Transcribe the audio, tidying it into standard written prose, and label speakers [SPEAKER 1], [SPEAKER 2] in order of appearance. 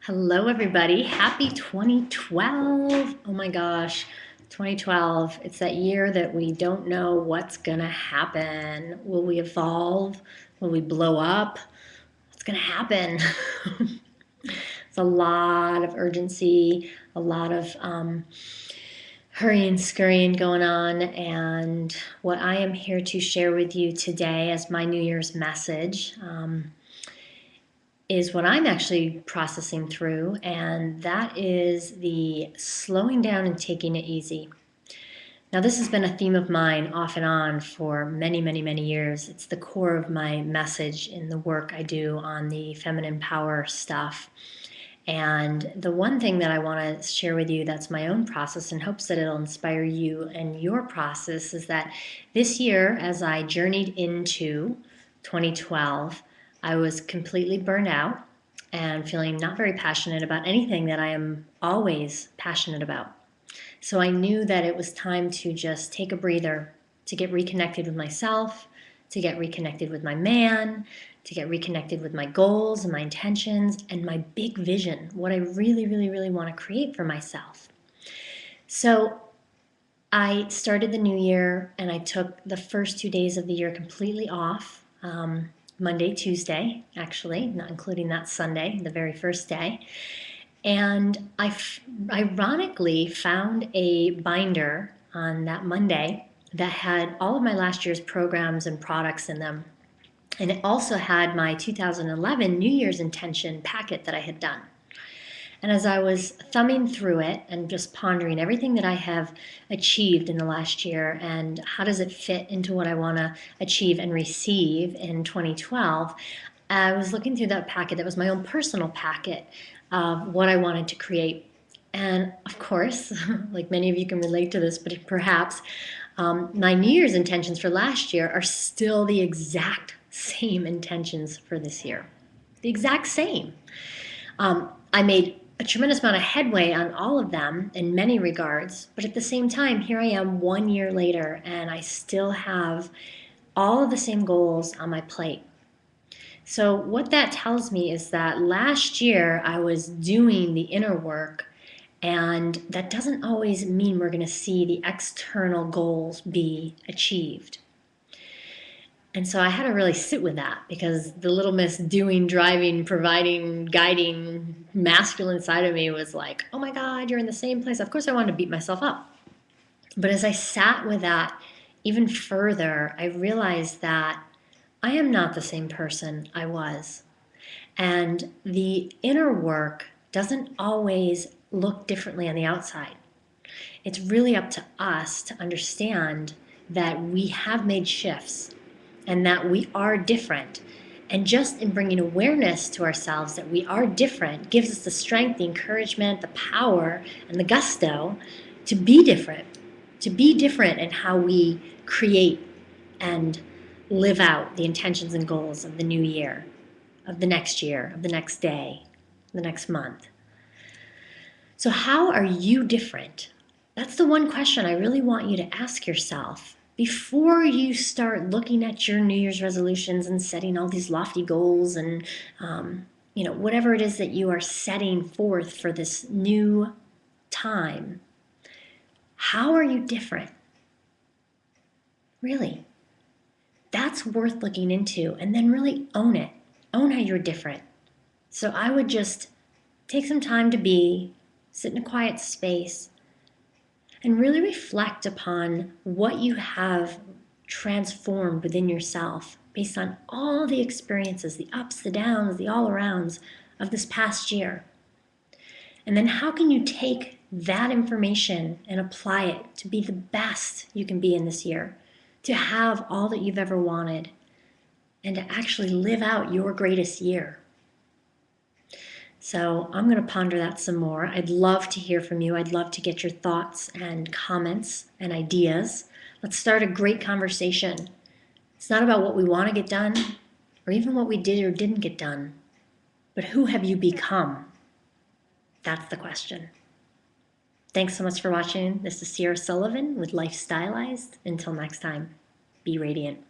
[SPEAKER 1] Hello, everybody. Happy 2012. Oh my gosh, 2012. It's that year that we don't know what's going to happen. Will we evolve? Will we blow up? What's going to happen? It's a lot of urgency, a lot of hurrying, scurrying going on. And what I am here to share with you today as my New Year's message. Is what I'm actually processing through, and that is the slowing down and taking it easy. Now, this has been a theme of mine off and on for many, many, many years. It's the core of my message in the work I do on the feminine power stuff. And the one thing that I want to share with you that's my own process in hopes that it'll inspire you and your process is that this year, as I journeyed into 2012, I was completely burned out and feeling not very passionate about anything that I am always passionate about. So I knew that it was time to just take a breather, to get reconnected with myself, to get reconnected with my man, to get reconnected with my goals and my intentions and my big vision, what I really, really, really want to create for myself. So I started the new year and I took the first 2 days of the year completely off. Monday, Tuesday, actually, not including that Sunday, the very first day. And I ironically found a binder on that Monday that had all of my last year's programs and products in them. And it also had my 2011 New Year's intention packet that I had done. And as I was thumbing through it and just pondering everything that I have achieved in the last year and how does it fit into what I want to achieve and receive in 2012, I was looking through that packet that was my own personal packet of what I wanted to create. And of course, like many of you can relate to this, but perhaps my New Year's intentions for last year are still the exact same intentions for this year. The exact same. I made a tremendous amount of headway on all of them in many regards, but at the same time, here I am 1 year later, and I still have all of the same goals on my plate. So, what that tells me is that last year I was doing the inner work, and that doesn't always mean we're going to see the external goals be achieved. And so I had to really sit with that because the little miss doing, driving, providing, guiding masculine side of me was like, oh my God, you're in the same place. Of course, I wanted to beat myself up. But as I sat with that even further, I realized that I am not the same person I was. And the inner work doesn't always look differently on the outside. It's really up to us to understand that we have made shifts and that we are different. And just in bringing awareness to ourselves that we are different gives us the strength, the encouragement, the power, and the gusto to be different in how we create and live out the intentions and goals of the new year, of the next year, of the next day, the next month. So, how are you different? That's the one question I really want you to ask yourself before you start looking at your New Year's resolutions and setting all these lofty goals and whatever it is that you are setting forth for this new time. How are you different? Really, that's worth looking into, and then really own it. Own how you're different. So I would just take some time to sit in a quiet space, and really reflect upon what you have transformed within yourself based on all the experiences, the ups, the downs, the all-arounds of this past year. And then how can you take that information and apply it to be the best you can be in this year, to have all that you've ever wanted, and to actually live out your greatest year? So I'm going to ponder that some more. I'd love to hear from you. I'd love to get your thoughts and comments and ideas. Let's start a great conversation. It's not about what we want to get done or even what we did or didn't get done, but who have you become? That's the question. Thanks so much for watching. This is Sierra Sullivan with Life Stylized. Until next time, be radiant.